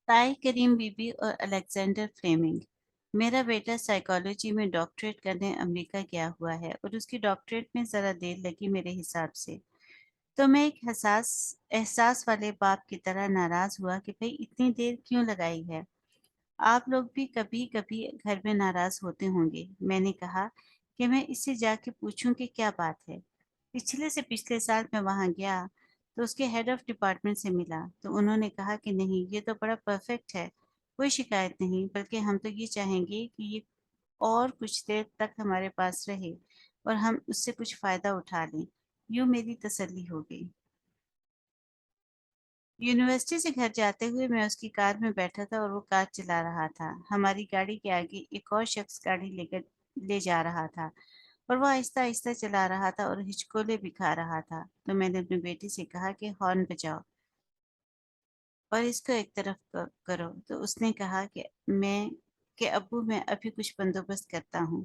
ताई करीम बीबी और Alexander Fleming. मेरा बेटा साइकोलॉजी में डॉक्टरेट करने अमेरिका गया हुआ है और उसकी डॉक्टरेट में ज़रा देर लगी मेरे हिसाब से। तो मैं एक हसास एहसास वाले बाप की तरह नाराज़ हुआ कि भाई इतनी देर क्यों लगाई है। आप लोग भी कभी कभी घर में नाराज़ होते होंगे। मैंने कहा कि मैं इससे जाके पूछूं कि क्या बात है। पिछले से पिछले साल मैं वहाँ गया तो उसके हेड ऑफ डिपार्टमेंट से मिला तो उन्होंने कहा कि नहीं, ये तो बड़ा परफेक्ट है, कोई शिकायत नहीं, बल्कि हम तो ये चाहेंगे कि ये और कुछ देर तक हमारे पास रहे और हम उससे कुछ फ़ायदा उठा लें। यूँ मेरी तसल्ली हो गई। यूनिवर्सिटी से घर जाते हुए मैं उसकी कार में बैठा था और वो कार चला रहा था। हमारी गाड़ी के आगे एक और शख्स गाड़ी लेकर ले जा रहा था और वो आहिस्ता-आहिस्ता चला रहा था और हिचकोले भी खा रहा था। तो मैंने अपनी बेटी से कहा कि हॉर्न बजाओ और इसको एक तरफ करो। तो उसने कहा कि अब्बू मैं अभी कुछ बंदोबस्त करता हूँ।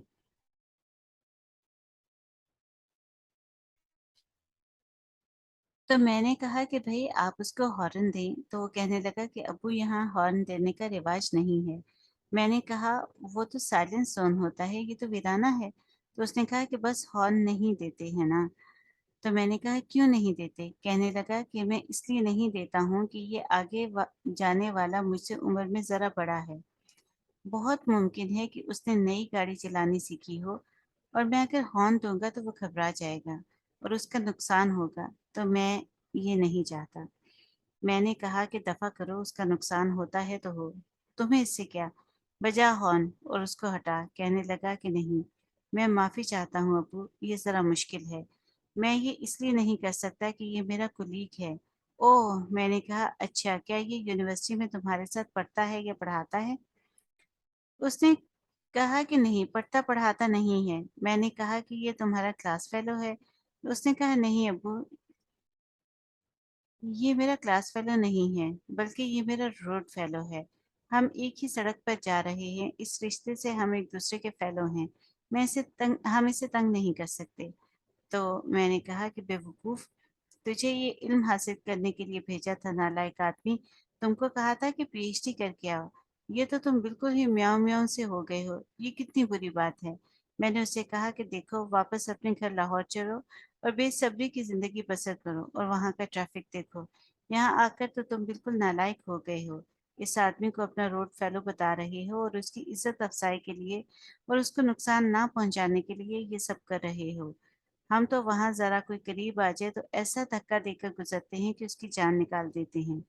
तो मैंने कहा कि भई आप उसको हॉर्न दें, तो वो कहने लगा कि अब्बू यहाँ हॉर्न देने का रिवाज नहीं है। मैंने कहा वो तो साइलेंस ज़ोन होता है, ये तो वीराना है। तो उसने कहा कि बस हॉर्न नहीं देते हैं ना। तो मैंने कहा क्यों नहीं देते? कहने लगा कि मैं इसलिए नहीं देता हूँ कि ये आगे जाने वाला मुझसे उम्र में ज़रा बड़ा है। बहुत मुमकिन है कि उसने नई गाड़ी चलानी सीखी हो और मैं अगर हॉर्न दूंगा तो वो घबरा जाएगा और उसका नुकसान होगा। तो मैं ये नहीं चाहता। मैंने कहा कि दफा करो, उसका नुकसान होता है तो हो, तुम्हें इससे क्या, बजा हॉर्न और उसको हटा। कहने लगा कि नहीं, मैं माफ़ी चाहता हूँ अबू, ये ज़रा मुश्किल है, मैं ये इसलिए नहीं कर सकता कि ये मेरा कुलीग है। ओह, मैंने कहा अच्छा, क्या ये यूनिवर्सिटी में तुम्हारे साथ पढ़ता है या पढ़ाता है? उसने कहा कि नहीं, पढ़ता-पढ़ाता नहीं है। मैंने कहा कि ये तुम्हारा क्लास फेलो है? उसने कहा नहीं अब्बू, ये मेरा क्लास फेलो नहीं है, बल्कि ये मेरा रोड फेलो है। हम एक ही सड़क पर जा रहे हैं, इस रिश्ते से हम एक दूसरे के फेलो हैं। हम इसे तंग नहीं कर सकते। तो मैंने कहा कि बेवकूफ़, तुझे ये इल्म हासिल करने के लिए भेजा था नालायक आदमी। तुमको कहा था कि पीएचडी करके आओ। ये तो तुम बिल्कुल ही म्याऊं-म्याऊं से हो गए हो। ये कितनी बुरी बात है। मैंने उससे कहा कि देखो, वापस अपने घर लाहौर चलो और बेसब्री की ज़िंदगी बसर करो और वहाँ का ट्रैफ़िक देखो। यहाँ आकर तो तुम बिल्कुल नालायक हो गए हो। इस आदमी को अपना रोड फेलो बता रहे हो और उसकी इज़्ज़त अफ़ज़ाई के लिए और उसको नुकसान ना पहुँचाने के लिए ये सब कर रहे हो। हम तो वहाँ ज़रा कोई करीब आ जाए तो ऐसा धक्का देकर गुज़रते हैं कि उसकी जान निकाल देते हैं।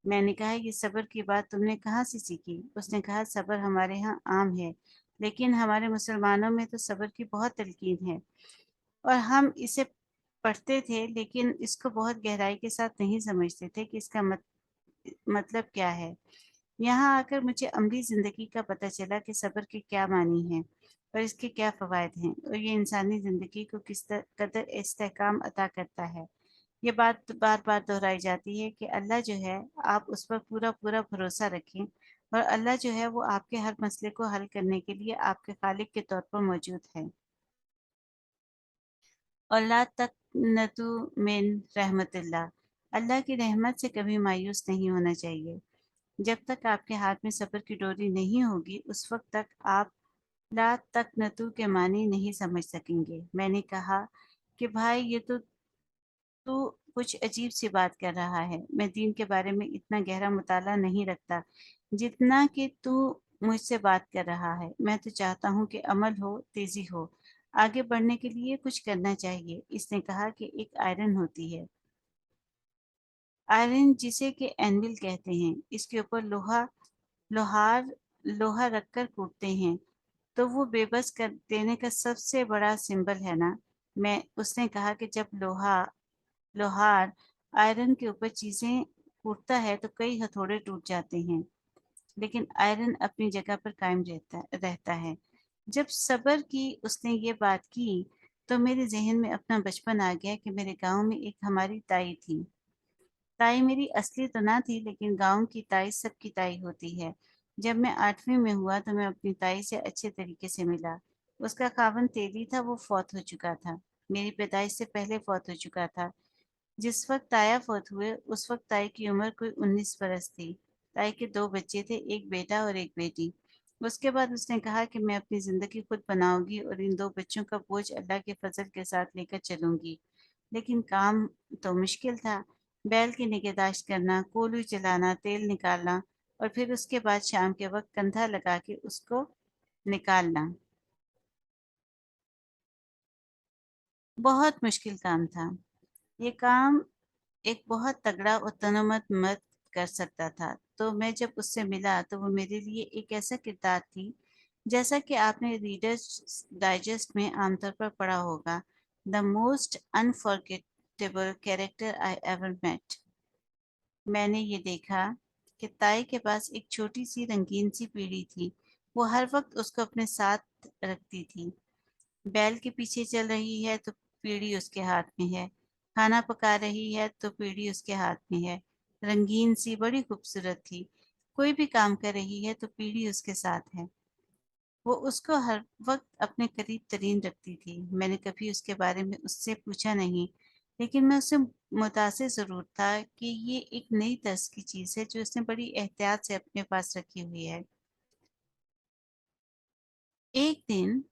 मैंने कहा ये सब्र की बात तुमने कहाँ से सीखी? उसने कहा सब्र हमारे यहाँ आम है, लेकिन हमारे मुसलमानों में तो सब्र की बहुत तलकीन है और हम इसे पढ़ते थे, लेकिन इसको बहुत गहराई के साथ नहीं समझते थे कि इसका मतलब क्या है। यहाँ आकर मुझे अमली ज़िंदगी का पता चला कि सब्र के क्या मानी हैं और इसके क्या फ़वाइद हैं और ये इंसानी ज़िंदगी को किस कदर इस्तेहकाम अता करता है। ये बात बार-बार दोहराई जाती है कि अल्लाह जो है, आप उस पर पूरा-पूरा भरोसा रखें और अल्लाह जो है वो आपके हर मसले को हल करने के लिए आपके खालिक के तौर पर मौजूद है। और ला तक़नतु मिन रहमतिल्लाह, अल्लाह की रहमत से कभी मायूस नहीं होना चाहिए। जब तक आपके हाथ में सब्र की डोरी नहीं होगी, उस वक़्त तक आप ला तक़नतु के मानी नहीं समझ सकेंगे। मैंने कहा कि भाई ये तो तू कुछ अजीब-सी बात कर रहा है। मैं दीन के बारे में इतना गहरा मुताला नहीं रखता, जितना कि तू मुझसे बात कर रहा है। मैं तो चाहता हूँ कि अमल हो, तेज़ी हो। आगे बढ़ने के लिए कुछ करना चाहिए। इसने कहा कि एक आयरन होती है। आयरन जिसे कि एन्विल कहते हैं। इसके ऊपर लोहार लोहा रखकर कूटते हैं, तो वो बेबस कर देने का सबसे बड़ा सिंबल है ना। मैं उसने कहा कि जब लोहार आयरन के ऊपर चीज़ें कूटता है तो कई हथौड़े टूट जाते हैं, लेकिन आयरन अपनी जगह पर कायम रहता है। जब सब्र की उसने ये बात की, तो मेरे ज़हन में अपना बचपन आ गया कि मेरे गाँव में एक हमारी ताई थी। ताई मेरी असली तो ना थी, लेकिन गाँव की ताई सबकी ताई होती है। जब मैं 8वीं में हुआ तो मैं अपनी ताई से अच्छे तरीके से मिला। उसका खावंद तेली था, वो फ़ौत हो चुका था। मेरी पैदाइश से पहले फ़ौत हो चुका था। जिस वक़्त ताया फ़ौत हुए, उस वक़्त ताई की उम्र कोई 19 बरस थी। ताई के 2 बच्चे थे, एक बेटा और एक बेटी। उसके बाद उसने कहा कि मैं अपनी ज़िंदगी खुद बनाऊँगी और इन 2 बच्चों का बोझ अल्लाह के फ़ज़ल के साथ लेकर चलूँगी। लेकिन काम तो मुश्किल था। बैल की निगहदाश्त करना, कोल्हू चलाना, तेल निकालना और फिर उसके बाद शाम के वक़्त कंधा लगा के उसको निकालना। बहुत मुश्किल काम था। ये काम एक बहुत तगड़ा और तनोमत मर्द कर सकता था। तो मैं जब उससे मिला तो वो मेरे लिए एक ऐसा किरदार थी, जैसा कि आपने रीडर्स डाइजेस्ट में आमतौर पर पढ़ा होगा, the most unforgettable character I ever met. मैंने ये देखा कि ताई के पास एक छोटी-सी रंगीन सी पीढ़ी थी। वो हर वक़्त उसको अपने साथ रखती थी। बैल के पीछे चल रही है तो पीढ़ी उसके हाथ में है। खाना पका रही है तो पीढ़ी उसके हाथ में है। रंगीन सी बड़ी खूबसूरत थी। कोई भी काम कर रही है तो पीढ़ी उसके साथ है। वो उसको हर वक़्त अपने करीब तरीन रखती थी। मैंने कभी उसके बारे में उससे पूछा नहीं, लेकिन मैं उससे मुतासिर ज़रूर था कि ये एक नई तर्ज की चीज़ है जो उसने बड़ी एहतियात से अपने पास रखी हुई है। एक दिन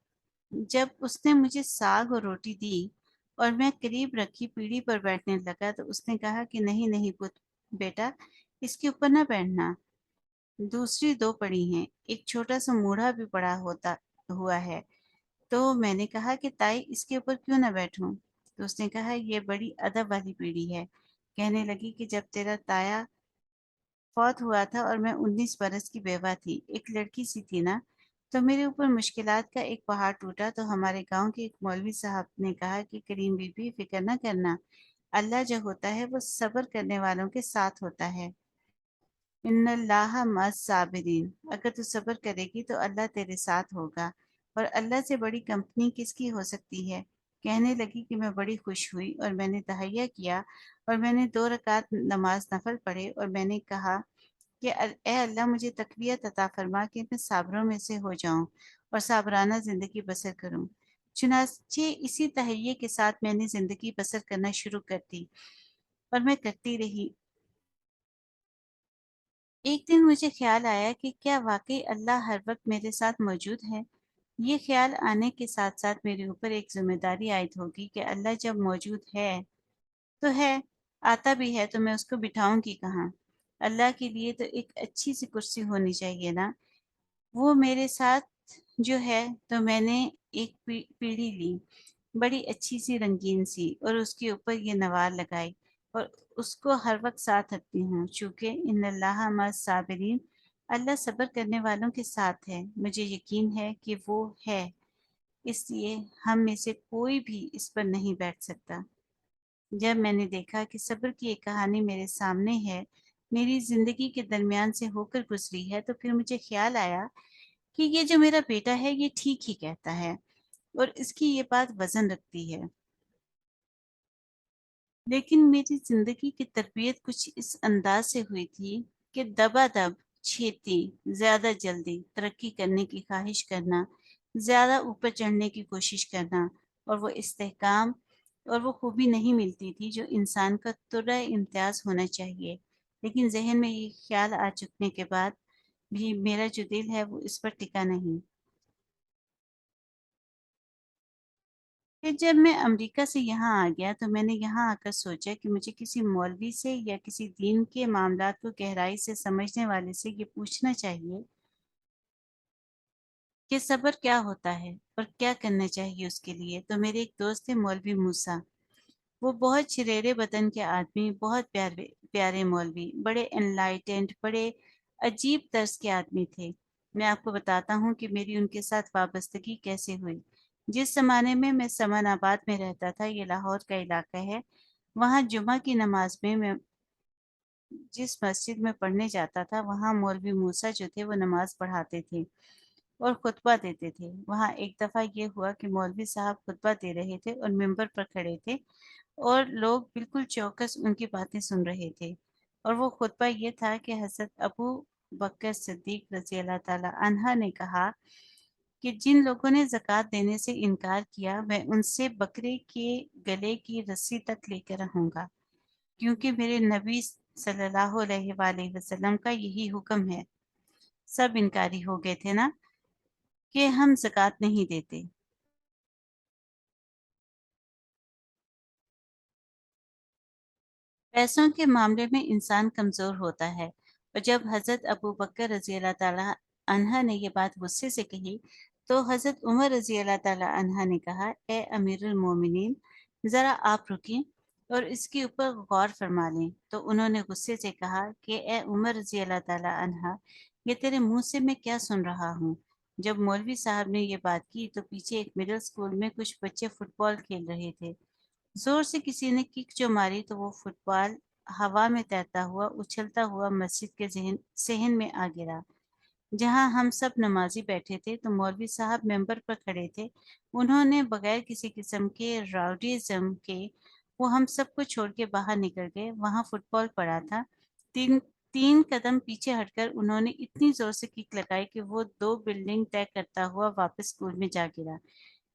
जब उसने मुझे साग और रोटी दी और मैं करीब रखी पीढ़ी पर बैठने लगा तो उसने कहा कि नहीं नहीं पुत बेटा, इसके ऊपर ना बैठना। दूसरी 2 पड़ी हैं, एक छोटा सा मूढ़ा भी पड़ा होता हुआ है। तो मैंने कहा कि ताई इसके ऊपर क्यों ना बैठूं? तो उसने कहा ये बड़ी अदब वाली पीढ़ी है। कहने लगी कि जब तेरा ताया फौत हुआ था और मैं 19 बरस की बेवा थी, एक लड़की सी थी ना, तो मेरे ऊपर मुश्किलात का एक पहाड़ टूटा तो हमारे गांव के एक मौलवी साहब ने कहा कि करीम बीबी फिक्र न करना, अल्लाह जो होता है वो सब्र करने वालों के साथ होता है। इन्नल्लाह मअस साबिरीन, अगर तू सब्र करेगी तो अल्लाह तेरे साथ होगा और अल्लाह से बड़ी कंपनी किसकी हो सकती है। कहने लगी कि मैं बड़ी खुश हुई और मैंने तहैया किया और मैंने 2 रकात नमाज नफल पढ़े और मैंने कहा कि ए अल्लाह मुझे तकवीत अता फरमा कि मैं साबरों में से हो जाऊं और साबराना ज़िंदगी बसर करूं। चुनाचे इसी तहैये के साथ मैंने ज़िंदगी बसर करना शुरू कर दी और मैं करती रही। एक दिन मुझे ख्याल आया कि क्या वाकई अल्लाह हर वक्त मेरे साथ मौजूद है। ये ख्याल आने के साथ साथ मेरे ऊपर एक जिम्मेदारी आयद होगी कि अल्लाह जब मौजूद है तो है, आता भी है तो मैं उसको बिठाऊंगी कहाँ। अल्लाह के लिए तो एक अच्छी सी कुर्सी होनी चाहिए ना। वो मेरे साथ जो है, तो मैंने एक पीढ़ी ली, बड़ी अच्छी सी रंगीन सी, और उसके ऊपर ये नवार लगाई और उसको हर वक्त साथ रखती हूँ चूँकि इन्नल्लाह मअस साबिरीन, अल्लाह सब्र करने वालों के साथ है। मुझे यकीन है कि वो है, इसलिए हम में से कोई भी इस पर नहीं बैठ सकता। जब मैंने देखा कि सब्र की एक कहानी मेरे सामने है, मेरी ज़िंदगी के दरमियान से होकर गुज़री है, तो फिर मुझे ख़्याल आया कि ये जो मेरा बेटा है ये ठीक ही कहता है और इसकी ये बात वज़न रखती है। लेकिन मेरी ज़िंदगी की तरबियत कुछ इस अंदाज़ से हुई थी कि दबा-दब, छेती, ज़्यादा जल्दी, तरक्की करने की ख़्वाहिश करना, ज़्यादा ऊपर चढ़ने की कोशिश करना और वो इस्तेहकाम और वो खूबी नहीं मिलती थी जो इंसान का तुर्रा इम्तियाज़ होना चाहिए। लेकिन ज़हन में ये ख़्याल आ चुकने के बाद भी मेरा जो दिल है वो इस पर टिका नहीं। फिर जब मैं अमेरिका से यहाँ आ गया तो मैंने यहाँ आकर सोचा कि मुझे किसी मौलवी से या किसी दीन के मामलात को गहराई से समझने वाले से ये पूछना चाहिए कि सब्र क्या होता है और क्या करना चाहिए उसके लिए। तो मेरे एक दोस्त थे मौलवी मूसा। वो बहुत छिरेरे बदन के आदमी, बहुत प्यारे प्यारे मौलवी, बड़े एनलाइटेंड, बड़े अजीब तर्ज के आदमी थे। मैं आपको बताता हूँ कि मेरी उनके साथ वाबस्तगी कैसे हुई। जिस ज़माने में मैं समनाबाद में रहता था, ये लाहौर का इलाका है, वहाँ जुमा की नमाज में मैं जिस मस्जिद में पढ़ने जाता था, वहाँ मौलवी मूसा जो थे वो नमाज पढ़ाते थे और खुतबा देते थे। वहाँ एक दफ़ा ये हुआ कि मौलवी साहब खुतबा दे रहे थे और मिंबर पर खड़े थे और लोग बिल्कुल चौकस उनकी बातें सुन रहे थे। और वो खुतबा ये था कि हज़रत अबू बकर सिद्दीक रज़ी अल्लाह ताला अन्हा ने कहा कि जिन लोगों ने ज़कात देने से इनकार किया, मैं उनसे बकरे के गले की रस्सी तक लेकर रहूँगा, क्योंकि मेरे नबी सल्लल्लाहु अलैहि वसल्लम का यही हुक्म है। सब इनकारी हो गए थे ना कि हम ज़कात नहीं देते। पैसों के मामले में इंसान कमज़ोर होता है और जब हज़रत अबू बकर रज़ी अल्लाह ताला अन्हा ने ये बात गुस्से से कही, तो हज़रत उमर रज़ी अल्लाह ताला अन्हा ने कहा, "ए अमीरुल मोमिनीन, ज़रा आप रुकिए और इसके ऊपर गौर फरमा लें।" तो उन्होंने गुस्से से कहा कि ए उमर रज़ी अल्लाह ताला अन्हा, ये तेरे मुँह से मैं क्या सुन रहा हूँ? जब मौलवी साहब ने ये बात की, तो पीछे एक मिडल स्कूल में कुछ बच्चे फुटबॉल खेल रहे थे। जोर से किसी ने किक जो मारी तो वो फुटबॉल हवा में तैरता हुआ उछलता हुआ मस्जिद के सहन में आ गिरा, जहां हम सब नमाजी बैठे थे। तो मौलवी साहब मेंबर पर खड़े थे। उन्होंने बगैर किसी किस्म के राउडीज़म के वो हम सबको छोड़ के बाहर निकल गए। वहां फुटबॉल पड़ा था। तीन तीन कदम पीछे हटकर उन्होंने इतनी जोर से किक लगाई कि वो दो बिल्डिंग तय करता हुआ वापस स्कूल में जा गिरा,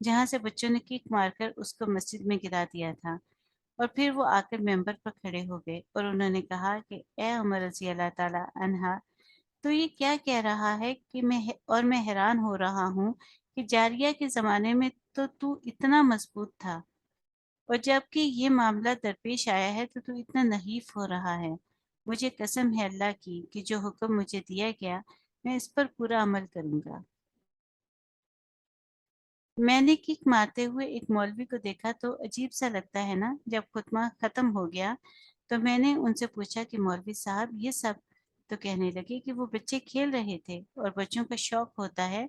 जहाँ से बच्चों ने किक मारकर उसको मस्जिद में गिरा दिया था। और फिर वो आकर मेंबर पर खड़े हो गए और उन्होंने कहा कि ए उमर रज़ी अल्लाह ताला अन्हा, तो ये क्या कह रहा है कि मैं हैरान हो रहा हूँ कि जारिया के ज़माने में तो तू इतना मज़बूत था और जबकि ये मामला दरपेश आया है तो तू इतना नहीफ़ हो रहा है। मुझे कसम है अल्लाह की कि जो हुक्म मुझे दिया गया, मैं इस पर पूरा अमल करूँगा। मैंने किक मारते हुए एक मौलवी को देखा तो अजीब सा लगता है ना। जब खुतबा खत्म हो गया तो मैंने उनसे पूछा कि मौलवी साहब ये सब, तो कहने लगे कि वो बच्चे खेल रहे थे और बच्चों का शौक होता है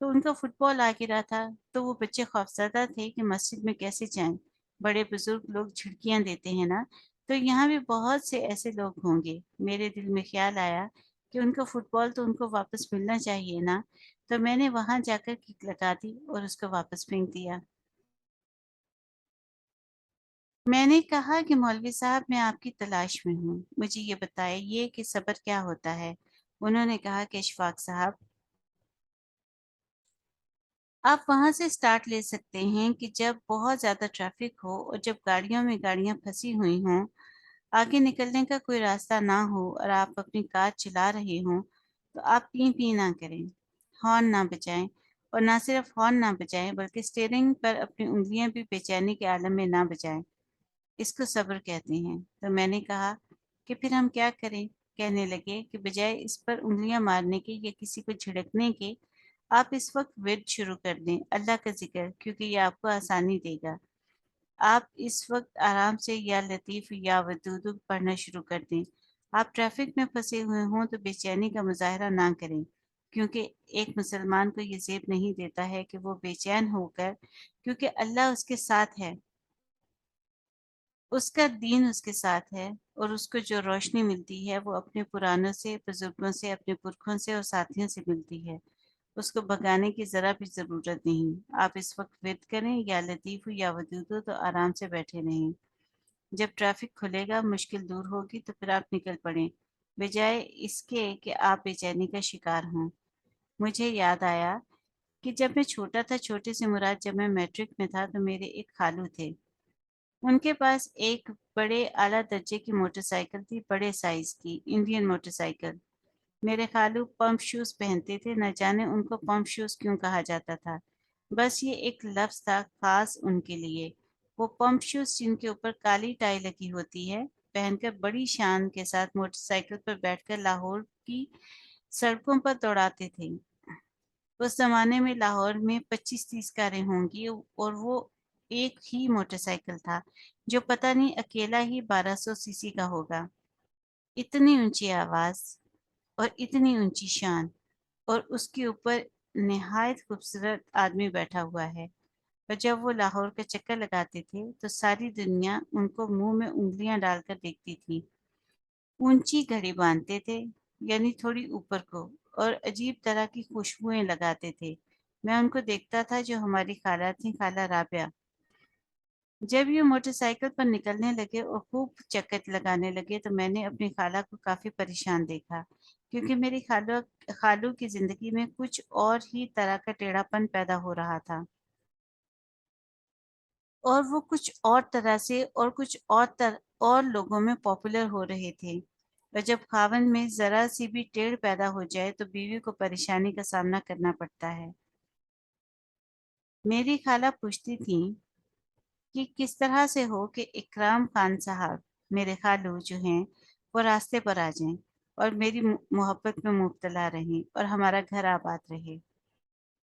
तो उनका फुटबॉल आ गिरा था। तो वो बच्चे खौफज़दा थे कि मस्जिद में कैसे जाएं। बड़े बुजुर्ग लोग झिड़कियां देते हैं ना, तो यहाँ भी बहुत से ऐसे लोग होंगे। मेरे दिल में ख्याल आया कि उनका फुटबॉल तो उनको वापस मिलना चाहिए ना। तो मैंने वहां जाकर किक लगा दी और उसको वापस फेंक दिया। मैंने कहा कि मौलवी साहब, मैं आपकी तलाश में हूँ, मुझे ये बताइए कि सब्र क्या होता है। उन्होंने कहा कि इशफाक साहब, आप वहाँ से स्टार्ट ले सकते हैं कि जब बहुत ज़्यादा ट्रैफिक हो और जब गाड़ियों में गाड़ियाँ फंसी हुई हों, आगे निकलने का कोई रास्ता ना हो और आप अपनी कार चला रहे हों, तो आप पी-पी ना करें, हॉर्न ना बजाएं और ना सिर्फ हॉर्न ना बजाएं बल्कि स्टीयरिंग पर अपनी उँगलियां भी बेचैनी के आलम में ना बजाएं। इसको सब्र कहते हैं। तो मैंने कहा कि फिर हम क्या करें? कहने लगे कि बजाय इस पर उँगलियां मारने के या किसी को झिड़कने के, आप इस वक्त विर्द शुरू कर दें, अल्लाह का ज़िक्र, क्योंकि ये आपको आसानी देगा। आप इस वक्त आराम से या लतीफ़ या वदूद पढ़ना शुरू कर दें। आप ट्रैफिक में फँसे हुए हों तो बेचैनी का मुज़ाहरा ना करें, क्योंकि एक मुसलमान को ये ज़ेब नहीं देता है कि वो बेचैन होकर, क्योंकि अल्लाह उसके साथ है। उसका दीन उसके साथ है और उसको जो रोशनी मिलती है वो अपने पुरानों से, बुजुर्गों से, अपने पुरखों से और साथियों से मिलती है। उसको भगाने की ज़रा भी ज़रूरत नहीं। आप इस वक्त विद करें या लतीफ़ या वदूद हो तो आराम से बैठे रहें। जब ट्रैफिक खुलेगा, मुश्किल दूर होगी तो फिर आप निकल पड़ें, बजाय इसके कि आप बेचैनी का शिकार हों। मुझे याद आया कि जब मैं छोटा था, छोटे से मुराद जब मैं मैट्रिक में था, तो मेरे एक खालू थे। उनके पास एक बड़े आला दर्जे की मोटरसाइकिल थी, बड़े साइज़ की, इंडियन मोटरसाइकिल। मेरे खालू पंप शूज़ पहनते थे, न जाने उनको पंप शूज़ क्यों कहा जाता था। बस ये एक लफ्ज़ था ख़ास उनके लिए। वो पंप शूज़ जिनके ऊपर काली टाई लगी होती है, पहनकर बड़ी शान के साथ मोटरसाइकिल पर बैठकर लाहौर की सड़कों पर दौड़ाते थे। उस ज़माने में लाहौर में 25-30 कारें होंगी और वो एक ही मोटरसाइकिल था, जो पता नहीं अकेला ही 1200 सीसी का होगा। इतनी ऊँची आवाज़ और इतनी ऊँची शान, और उसके ऊपर निहायत खूबसूरत आदमी बैठा हुआ है। और जब वो लाहौर का चक्कर लगाते थे, तो सारी दुनिया उनको मुँह में उँगलियाँ डालकर देखती थी। ऊंची घड़ी बांधते थे, यानी थोड़ी ऊपर को, और अजीब तरह की खुशबुएं लगाते थे। मैं उनको देखता था, जो हमारी खाला थी, खाला राबिया। जब ये मोटरसाइकिल पर निकलने लगे और खूब चक्कर लगाने लगे तो मैंने अपनी खाला को काफी परेशान देखा, क्योंकि मेरी खाला खालू की जिंदगी में कुछ और ही तरह का टेढ़ापन पैदा हो रहा था। اور وہ کچھ اور طرح سے اور کچھ اور لوگوں میں پاپولر ہو رہے تھے، اور جب خاوند میں ذرا سی بھی ٹیڑھ پیدا ہو جائے تو بیوی کو پریشانی کا سامنا کرنا پڑتا ہے۔ میری خالہ پوچھتی تھیں کہ کس طرح سے ہو کہ اکرام خان صاحب، میرے خالو جو ہیں، وہ راستے پر آ جائیں اور میری محبت میں مبتلا رہیں اور ہمارا گھر آباد رہے۔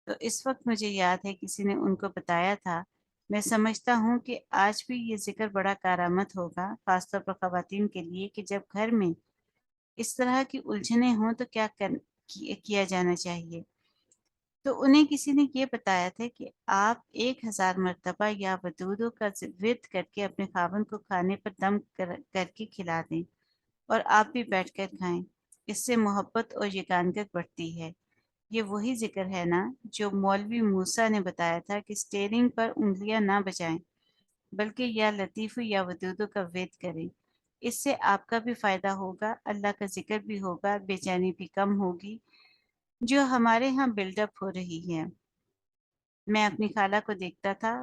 تو اس وقت مجھے یاد ہے کسی نے ان کو بتایا تھا، میں سمجھتا ہوں کہ آج بھی یہ ذکر بڑا کارآمد ہوگا، خاص طور پر خواتین کے لیے، کہ جب گھر میں اس طرح کی الجھنیں ہوں تو کیا جانا چاہیے۔ تو انہیں کسی نے یہ بتایا تھا کہ آپ 1000 مرتبہ یا ودودوں کا ورد کر کے اپنے خاوند کو کھانے پر دم کر کے کھلا دیں اور آپ بھی بیٹھ کر کھائیں، اس سے محبت اور یگانگت بڑھتی ہے۔ یہ وہی ذکر ہے نا جو مولوی موسیٰ نے بتایا تھا کہ اسٹیئرنگ پر انگلیاں نہ بجائیں بلکہ یا لطیفو یا ودودو کا ورد کریں، اس سے آپ کا بھی فائدہ ہوگا، اللہ کا ذکر بھی ہوگا، بے چینی بھی کم ہوگی جو ہمارے ہاں بلڈ اپ ہو رہی ہے۔ میں اپنی خالہ کو دیکھتا تھا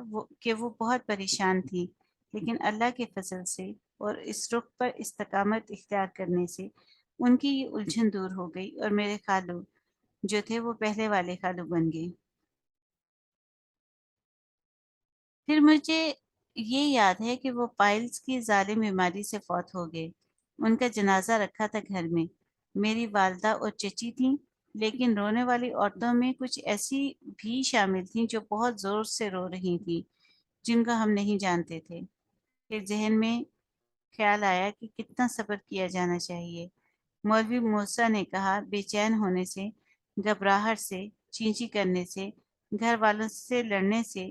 کہ وہ بہت پریشان تھی، لیکن اللہ کے فضل سے اور اس رخ پر استقامت اختیار کرنے سے ان کی یہ الجھن دور ہو گئی اور میرے خالو جو تھے وہ پہلے والے خالو بن گئے۔ پھر مجھے یہ یاد ہے کہ وہ پائلز کی ظالم بیماری سے فوت ہو گئے۔ ان کا جنازہ رکھا تھا گھر میں، میری والدہ اور چچی تھیں، لیکن رونے والی عورتوں میں کچھ ایسی بھی شامل تھیں جو بہت زور سے رو رہی تھیں، جن کو ہم نہیں جانتے تھے۔ پھر ذہن میں خیال آیا کہ کتنا صبر کیا جانا چاہیے۔ مولوی موسیٰ نے کہا، بے چین ہونے سے، گھبراہٹ سے، چینچی کرنے سے، گھر والوں سے لڑنے سے،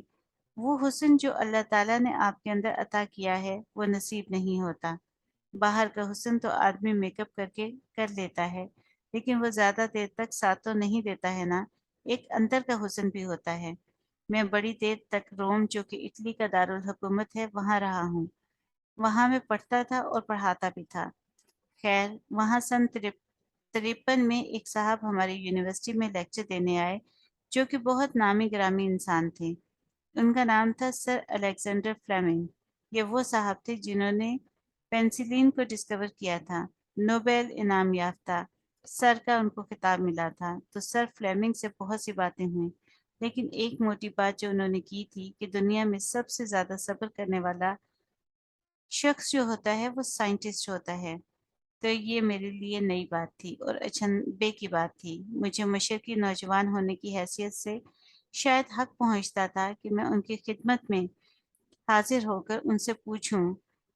وہ حسن جو اللہ تعالیٰ نے آپ کے اندر عطا کیا ہے وہ نصیب نہیں ہوتا۔ باہر کا حسن تو آدمی میک اپ کر کے کر لیتا ہے، لیکن وہ زیادہ دیر تک ساتھ تو نہیں دیتا ہے نا، ایک اندر کا حسن بھی ہوتا ہے۔ میں بڑی دیر تک روم، جو کہ اٹلی کا دارالحکومت ہے، وہاں رہا ہوں۔ وہاں میں پڑھتا تھا اور پڑھاتا بھی تھا۔ خیر، وہاں سن 53 میں ایک صاحب ہماری یونیورسٹی میں لیکچر دینے آئے جو کہ بہت نامی گرامی انسان تھے۔ ان کا نام تھا سر الیگزینڈر فلیمنگ۔ یہ وہ صاحب تھے جنہوں نے پینسلین کو ڈسکور کیا تھا، نوبیل انعام یافتہ۔ سر کا ان کو خطاب ملا تھا، تو سر فلیمنگ سے بہت سی باتیں ہوئیں، لیکن ایک موٹی بات جو انہوں نے کی تھی کہ دنیا میں سب سے زیادہ صبر کرنے والا شخص جو ہوتا ہے وہ سائنٹسٹ ہوتا ہے۔ تو یہ میرے لیے نئی بات تھی اور اچنبے کی بات تھی۔ مجھے مشرقی نوجوان ہونے کی حیثیت سے شاید حق پہنچتا تھا کہ میں ان کی خدمت میں حاضر ہو کر ان سے پوچھوں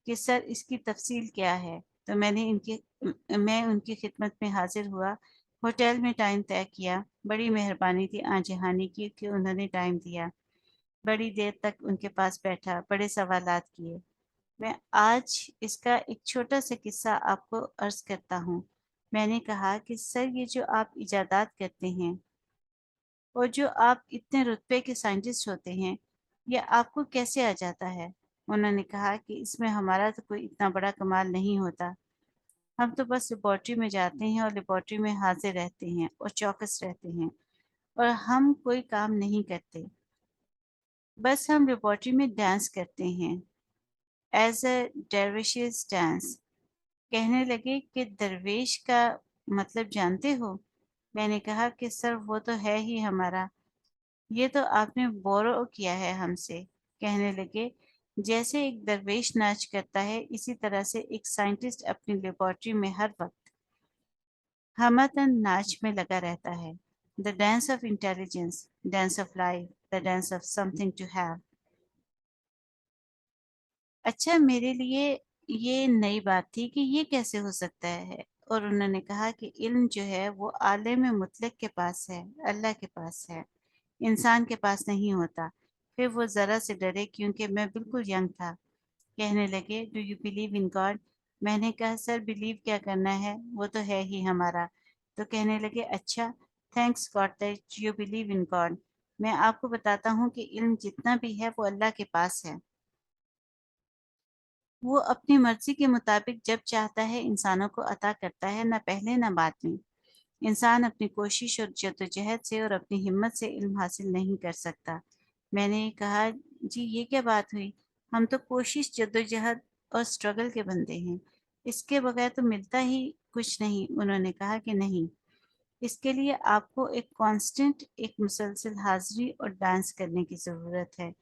کہ سر اس کی تفصیل کیا ہے۔ تو میں ان کی خدمت میں حاضر ہوا، ہوٹل میں ٹائم طے کیا۔ بڑی مہربانی تھی آن جہانی کی کہ انہوں نے ٹائم دیا، بڑی دیر تک ان کے پاس بیٹھا، بڑے سوالات کیے۔ میں آج اس کا ایک چھوٹا سا قصہ آپ کو عرض کرتا ہوں۔ میں نے کہا کہ سر یہ جو آپ ایجادات کرتے ہیں اور جو آپ اتنے رتبے کے سائنٹسٹ ہوتے ہیں، یہ آپ کو کیسے آ جاتا ہے؟ انہوں نے کہا کہ اس میں ہمارا تو کوئی اتنا بڑا کمال نہیں ہوتا، ہم تو بس لیبارٹری میں جاتے ہیں اور لیبارٹری میں حاضر رہتے ہیں اور چوکس رہتے ہیں، اور ہم کوئی کام نہیں کرتے، بس ہم لیبارٹری میں ڈانس کرتے ہیں، ایز اے ڈرویشز ڈانس۔ کہنے لگے کہ درویش کا مطلب جانتے ہو؟ میں نے کہا کہ سر وہ تو ہے ہی ہمارا، یہ تو آپ نے بورو کیا ہے ہم سے۔ کہنے لگے، جیسے ایک درویش ناچ کرتا ہے اسی طرح سے ایک سائنٹسٹ اپنی لیبارٹری میں ہر وقت ہمتن ناچ میں لگا رہتا ہے۔ The dance of intelligence, dance of life, the dance of something to have. اچھا، میرے لیے یہ نئی بات تھی کہ یہ کیسے ہو سکتا ہے، اور انہوں نے کہا کہ علم جو ہے وہ عالم مطلق کے پاس ہے، اللہ کے پاس ہے، انسان کے پاس نہیں ہوتا۔ پھر وہ ذرا سے ڈرے کیونکہ میں بالکل ینگ تھا۔ کہنے لگے، do you believe in God? میں نے کہا، سر بلیو کیا کرنا ہے، وہ تو ہے ہی ہمارا۔ تو کہنے لگے، اچھا، thanks God that you believe in God. میں آپ کو بتاتا ہوں کہ علم جتنا بھی ہے وہ اللہ کے پاس ہے۔ وہ اپنی مرضی کے مطابق جب چاہتا ہے انسانوں کو عطا کرتا ہے، نہ پہلے نہ بعد میں۔ انسان اپنی کوشش اور جدوجہد سے اور اپنی ہمت سے علم حاصل نہیں کر سکتا۔ میں نے کہا، جی یہ کیا بات हुई, ہم تو کوشش, जद्दोजहद और स्ट्रगल के बंदे हैं, इसके बगैर तो मिलता ही कुछ नहीं. उन्होंने कहा कि नहीं, इसके लिए आपको एक कांस्टेंट, एक मुसलसल हाजिरी और डांस करने की ज़रूरत है.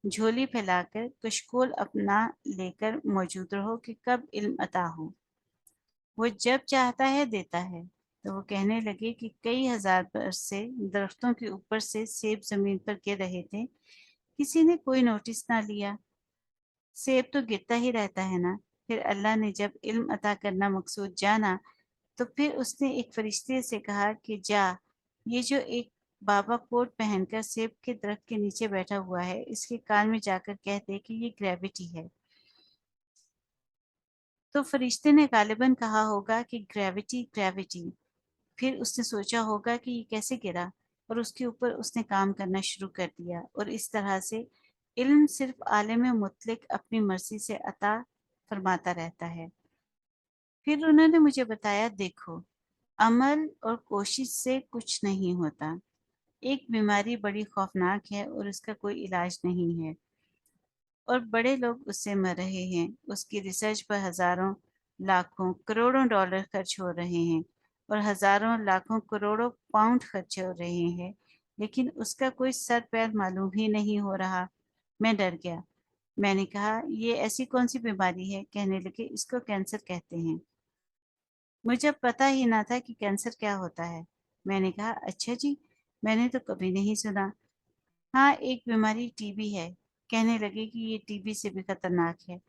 झोली फैलाकर कशकोल अपना लेकर मौजूद रहो कि कब इल्म अता हो. वो जब चाहता है देता है. तो वो कहने लगे कि कई हजार बरस से दरख्तों के ऊपर से सेब जमीन पर गिर रहे थे, किसी ने कोई नोटिस ना लिया. सेब तो गिरता ही रहता है ना. फिर अल्लाह ने जब इल्म अता करना मकसूद जाना, तो फिर उसने एक फरिश्ते से कहा कि जा, ये जो एक बाबा कोट पहनकर सेब के दरख्त के नीचे बैठा हुआ है, इसके कान में जाकर कह दे कि ये ग्रेविटी है. तो फरिश्ते ने गालिबन कहा होगा कि ग्रेविटी ग्रेविटी. फिर उसने सोचा होगा कि ये कैसे गिरा, और उसके ऊपर उसने काम करना शुरू कर दिया. और इस तरह से इल्म सिर्फ आलिम मुतलक अपनी मर्जी से अता फरमाता रहता है. फिर उन्होंने मुझे बताया, देखो, अमल और कोशिश से कुछ नहीं होता. एक बीमारी बड़ी खौफनाक है और उसका कोई इलाज नहीं है, और बड़े लोग उससे मर रहे हैं. उसकी रिसर्च पर हजारों लाखों करोड़ों डॉलर खर्च हो रहे हैं, और हजारों लाखों करोड़ों पाउंड खर्च हो रहे हैं, लेकिन उसका कोई सर पैर मालूम ही नहीं हो रहा. मैं डर गया. मैंने कहा, ये ऐसी कौन सी बीमारी है? कहने लगे, इसको कैंसर कहते हैं. मुझे पता ही ना था कि कैंसर क्या होता है. मैंने कहा, अच्छा जी, मैंने तो कभी नहीं सुना. हाँ, एक बीमारी टीबी है. कहने लगे कि ये टीबी से भी खतरनाक है.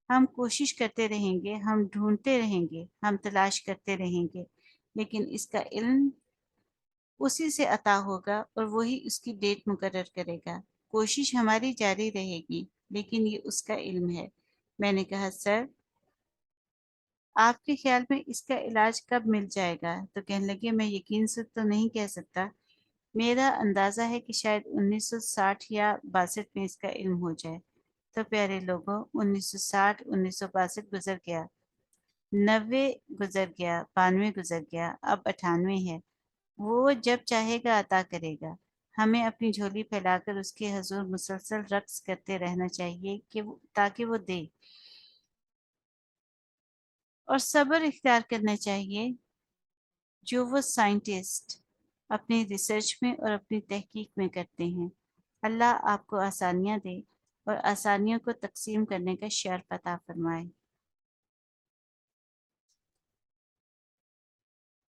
हम कोशिश करते रहेंगे, हम ढूंढते रहेंगे, हम तलाश करते रहेंगे, लेकिन इसका इल्म उसी से अता होगा और वही उसकी डेट मुकर्रर करेगा. कोशिश हमारी जारी रहेगी, लेकिन ये उसका इल्म है. मैंने कहा, सर, आपके ख्याल में इसका इलाज कब मिल जाएगा? तो कहने लगे, मैं यकीन से तो नहीं कह सकता. मेरा अंदाज़ा है कि शायद 1960 या 62 में इसका इल्म हो जाए. तो प्यारे लोगों, 1960, 1962 गुजर गया, 90 गुजर गया, 92 गुजर गया, अब 98 है. वो जब चाहेगा अता करेगा. हमें अपनी झोली फैलाकर उसके हजूर मुसलसल रक्स करते रहना चाहिए कि ताकि वो दे, और सब्र इख्तियार करना चाहिए जो वो साइंटिस्ट अपनी रिसर्च में और अपनी तहकीक में करते हैं. अल्लाह आपको आसानियाँ दे और आसानियों को तकसीम करने का शर्फ अता फरमाए.